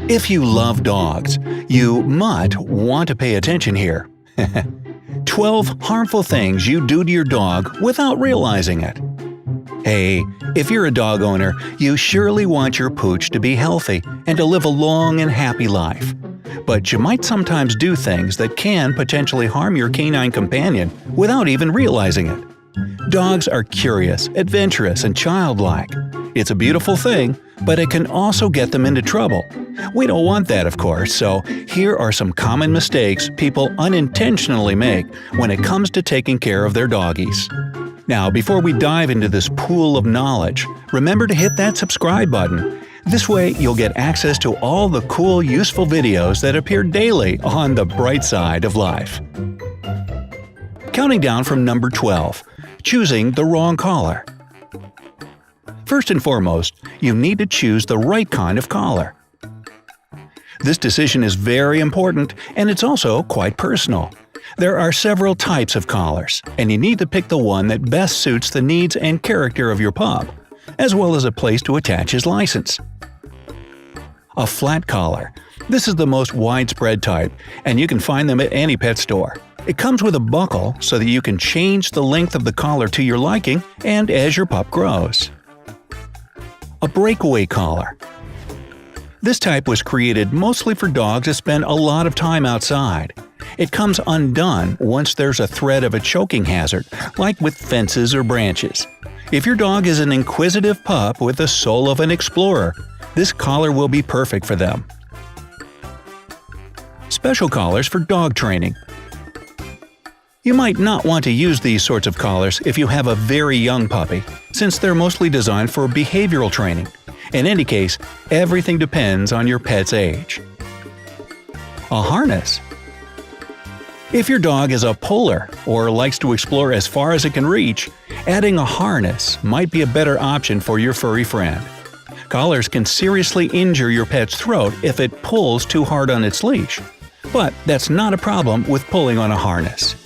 If you love dogs, you might want to pay attention here. 12 harmful things you do to your dog without realizing it. Hey, if you're a dog owner, you surely want your pooch to be healthy and to live a long and happy life. But you might sometimes do things that can potentially harm your canine companion without even realizing it. Dogs are curious, adventurous, and childlike. It's a beautiful thing, but it can also get them into trouble. We don't want that, of course, so here are some common mistakes people unintentionally make when it comes to taking care of their doggies. Now, before we dive into this pool of knowledge, remember to hit that subscribe button. This way, you'll get access to all the cool, useful videos that appear daily on the bright side of life. Counting down from number 12. Choosing the wrong collar. First and foremost, you need to choose the right kind of collar. This decision is very important, and it's also quite personal. There are several types of collars, and you need to pick the one that best suits the needs and character of your pup, as well as a place to attach his license. A flat collar. This is the most widespread type, and you can find them at any pet store. It comes with a buckle so that you can change the length of the collar to your liking and as your pup grows. A breakaway collar. This type was created mostly for dogs that spend a lot of time outside. It comes undone once there's a threat of a choking hazard, like with fences or branches. If your dog is an inquisitive pup with the soul of an explorer, this collar will be perfect for them. Special collars for dog training. You might not want to use these sorts of collars if you have a very young puppy, since they're mostly designed for behavioral training. In any case, everything depends on your pet's age. A harness. If your dog is a puller or likes to explore as far as it can reach, adding a harness might be a better option for your furry friend. Collars can seriously injure your pet's throat if it pulls too hard on its leash, but that's not a problem with pulling on a harness.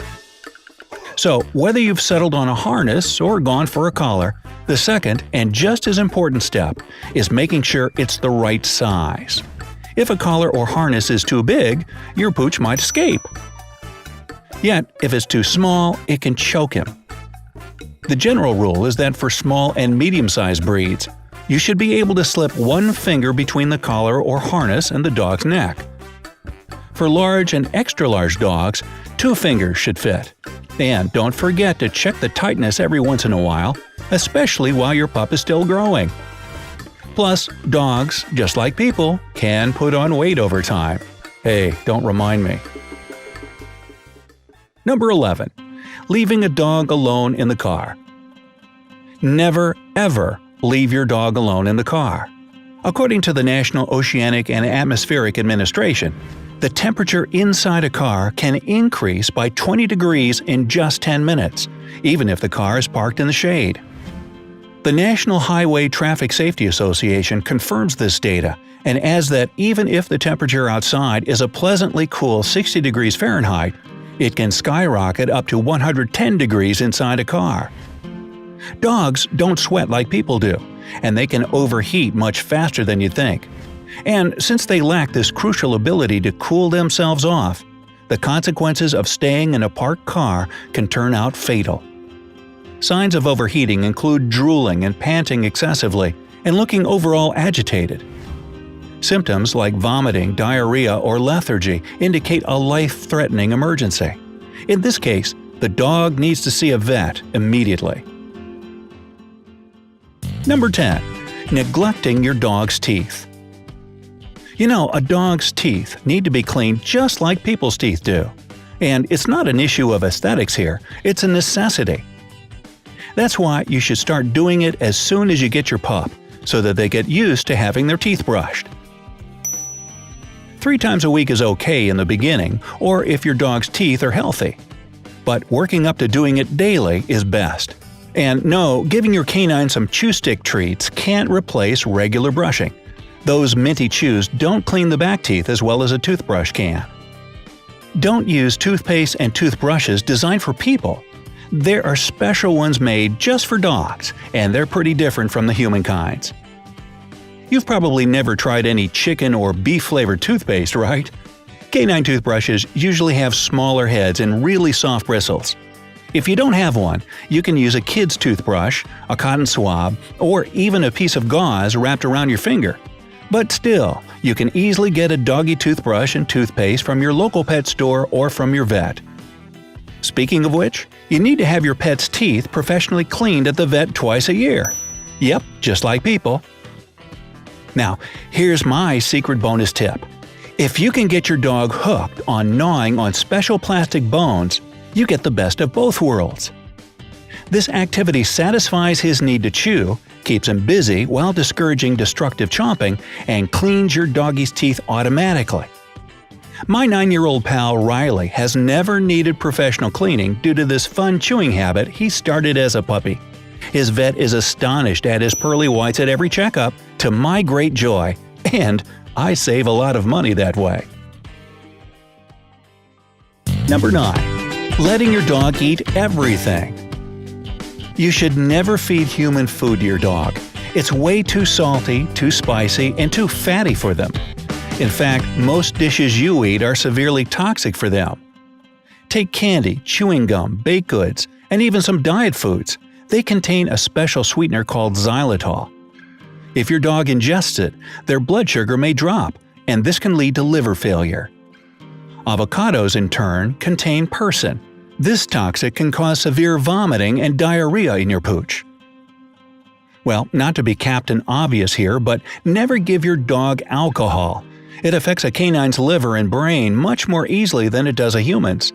So, whether you've settled on a harness or gone for a collar, the second and just as important step is making sure it's the right size. If a collar or harness is too big, your pooch might escape. Yet, if it's too small, it can choke him. The general rule is that for small and medium-sized breeds, you should be able to slip one finger between the collar or harness and the dog's neck. For large and extra-large dogs, 2 fingers should fit. And don't forget to check the tightness every once in a while, especially while your pup is still growing. Plus, dogs, just like people, can put on weight over time. Hey, don't remind me. Number 11. Leaving a dog alone in the car. Never, ever leave your dog alone in the car. According to the National Oceanic and Atmospheric Administration, the temperature inside a car can increase by 20 degrees in just 10 minutes, even if the car is parked in the shade. The National Highway Traffic Safety Association confirms this data and adds that even if the temperature outside is a pleasantly cool 60 degrees Fahrenheit, it can skyrocket up to 110 degrees inside a car. Dogs don't sweat like people do, and they can overheat much faster than you'd think. And since they lack this crucial ability to cool themselves off, the consequences of staying in a parked car can turn out fatal. Signs of overheating include drooling and panting excessively, and looking overall agitated. Symptoms like vomiting, diarrhea, or lethargy indicate a life-threatening emergency. In this case, the dog needs to see a vet immediately. Number 10. Neglecting your dog's teeth. You know, a dog's teeth need to be cleaned just like people's teeth do. And it's not an issue of aesthetics here, it's a necessity. That's why you should start doing it as soon as you get your pup, so that they get used to having their teeth brushed. 3 times a week is okay in the beginning, or if your dog's teeth are healthy. But working up to doing it daily is best. And no, giving your canine some chew stick treats can't replace regular brushing. Those minty chews don't clean the back teeth as well as a toothbrush can. Don't use toothpaste and toothbrushes designed for people. There are special ones made just for dogs, and they're pretty different from the human kinds. You've probably never tried any chicken or beef-flavored toothpaste, right? Canine toothbrushes usually have smaller heads and really soft bristles. If you don't have one, you can use a kid's toothbrush, a cotton swab, or even a piece of gauze wrapped around your finger. But still, you can easily get a doggy toothbrush and toothpaste from your local pet store or from your vet. Speaking of which, you need to have your pet's teeth professionally cleaned at the vet twice a year. Yep, just like people. Now, here's my secret bonus tip. If you can get your dog hooked on gnawing on special plastic bones, you get the best of both worlds. This activity satisfies his need to chew, keeps him busy while discouraging destructive chomping, and cleans your doggy's teeth automatically. My 9-year-old pal Riley has never needed professional cleaning due to this fun chewing habit he started as a puppy. His vet is astonished at his pearly whites at every checkup, to my great joy, and I save a lot of money that way. Number 9. Letting your dog eat everything. You should never feed human food to your dog. It's way too salty, too spicy, and too fatty for them. In fact, most dishes you eat are severely toxic for them. Take candy, chewing gum, baked goods, and even some diet foods. They contain a special sweetener called xylitol. If your dog ingests it, their blood sugar may drop, and this can lead to liver failure. Avocados, in turn, contain persin. This toxic can cause severe vomiting and diarrhea in your pooch. Well, not to be Captain Obvious here, but never give your dog alcohol. It affects a canine's liver and brain much more easily than it does a human's.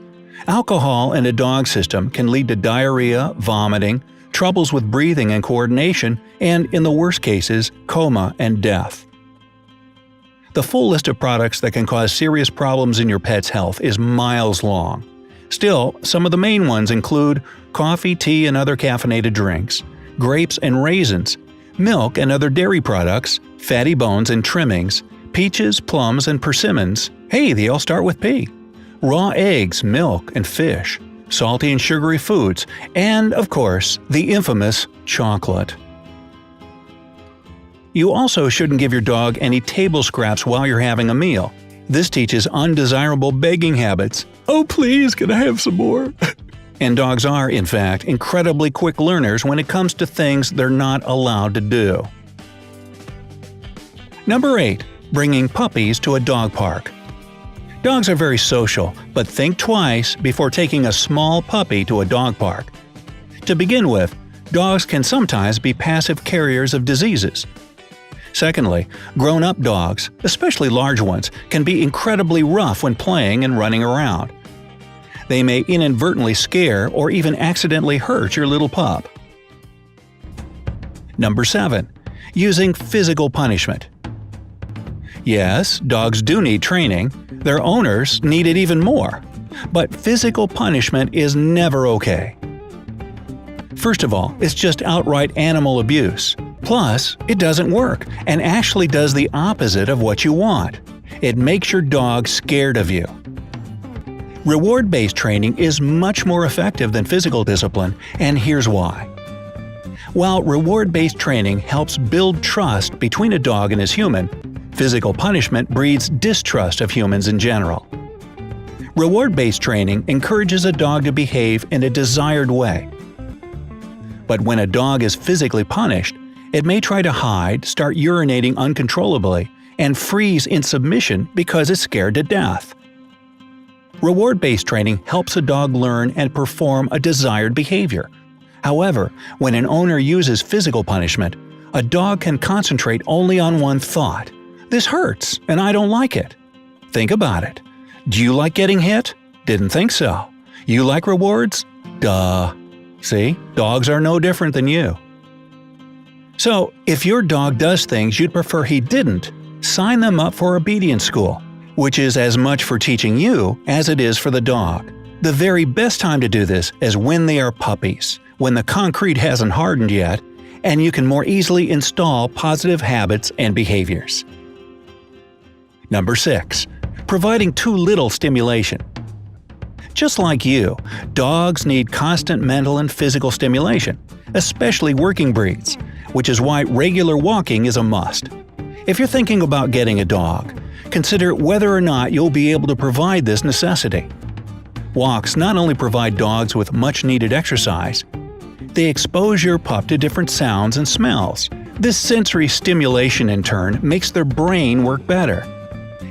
Alcohol in a dog system can lead to diarrhea, vomiting, troubles with breathing and coordination, and, in the worst cases, coma and death. The full list of products that can cause serious problems in your pet's health is miles long. Still, some of the main ones include coffee, tea, and other caffeinated drinks, grapes and raisins, milk and other dairy products, fatty bones and trimmings, peaches, plums, and persimmons. Hey, they all start with P. Raw eggs, milk, and fish, salty and sugary foods, and, of course, the infamous chocolate. You also shouldn't give your dog any table scraps while you're having a meal. This teaches undesirable begging habits. "Oh please, can I have some more?" And dogs are, in fact, incredibly quick learners when it comes to things they're not allowed to do. Number 8. Bringing puppies to a dog park. Dogs are very social, but think twice before taking a small puppy to a dog park. To begin with, dogs can sometimes be passive carriers of diseases. Secondly, grown-up dogs, especially large ones, can be incredibly rough when playing and running around. They may inadvertently scare or even accidentally hurt your little pup. Number 7. Using physical punishment. Yes, dogs do need training. Their owners need it even more. But physical punishment is never okay. First of all, it's just outright animal abuse. Plus, it doesn't work and actually does the opposite of what you want. It makes your dog scared of you. Reward-based training is much more effective than physical discipline, and here's why. While reward-based training helps build trust between a dog and his human, physical punishment breeds distrust of humans in general. Reward-based training encourages a dog to behave in a desired way. But when a dog is physically punished, it may try to hide, start urinating uncontrollably, and freeze in submission because it's scared to death. Reward-based training helps a dog learn and perform a desired behavior. However, when an owner uses physical punishment, a dog can concentrate only on one thought. This hurts, and I don't like it. Think about it. Do you like getting hit? Didn't think so. You like rewards? Duh. See, dogs are no different than you. So, if your dog does things you'd prefer he didn't, sign them up for obedience school, which is as much for teaching you as it is for the dog. The very best time to do this is when they are puppies, when the concrete hasn't hardened yet, and you can more easily install positive habits and behaviors. Number 6. Providing too little stimulation. Just like you, dogs need constant mental and physical stimulation, especially working breeds, which is why regular walking is a must. If you're thinking about getting a dog, consider whether or not you'll be able to provide this necessity. Walks not only provide dogs with much-needed exercise, they expose your pup to different sounds and smells. This sensory stimulation in turn makes their brain work better.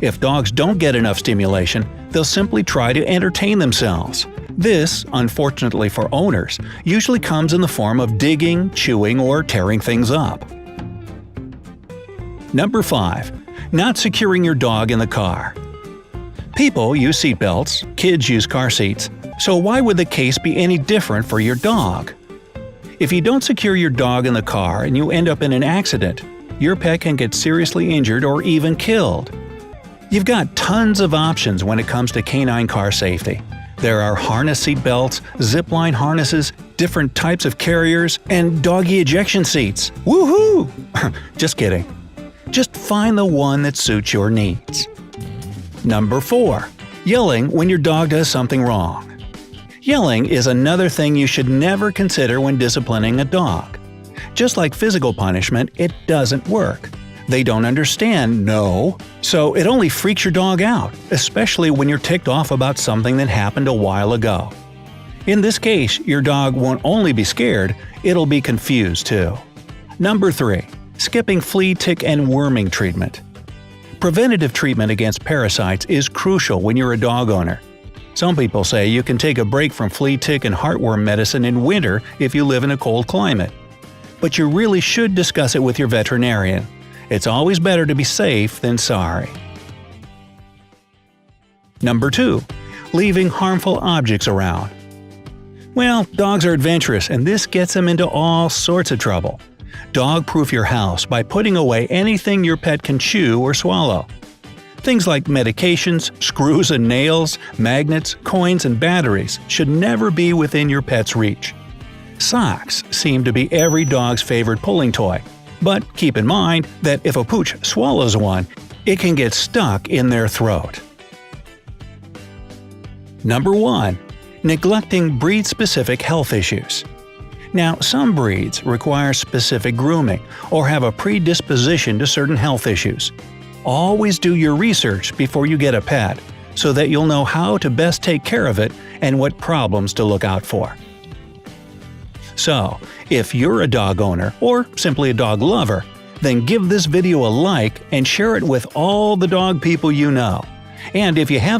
If dogs don't get enough stimulation, they'll simply try to entertain themselves. This, unfortunately for owners, usually comes in the form of digging, chewing, or tearing things up. Number 5. Not securing your dog in the car. People use seatbelts, kids use car seats, so why would the case be any different for your dog? If you don't secure your dog in the car and you end up in an accident, your pet can get seriously injured or even killed. You've got tons of options when it comes to canine car safety. There are harness seat belts, zipline harnesses, different types of carriers, and doggy ejection seats. Woohoo! Just kidding. Just find the one that suits your needs. Number 4. Yelling when your dog does something wrong. Yelling is another thing you should never consider when disciplining a dog. Just like physical punishment, it doesn't work. They don't understand no, so it only freaks your dog out, especially when you're ticked off about something that happened a while ago. In this case, your dog won't only be scared, it'll be confused too. Number 3. Skipping flea, tick, and worming treatment. Preventative treatment against parasites is crucial when you're a dog owner. Some people say you can take a break from flea, tick, and heartworm medicine in winter if you live in a cold climate. But you really should discuss it with your veterinarian. It's always better to be safe than sorry. Number 2. Leaving harmful objects around. Well, dogs are adventurous, and this gets them into all sorts of trouble. Dog-proof your house by putting away anything your pet can chew or swallow. Things like medications, screws and nails, magnets, coins, and batteries should never be within your pet's reach. Socks seem to be every dog's favorite pulling toy, but keep in mind that if a pooch swallows one, it can get stuck in their throat. Number 1. Neglecting breed-specific health issues. Now, some breeds require specific grooming or have a predisposition to certain health issues. Always do your research before you get a pet, so that you'll know how to best take care of it and what problems to look out for. So, if you're a dog owner or simply a dog lover, then give this video a like and share it with all the dog people you know. And if you have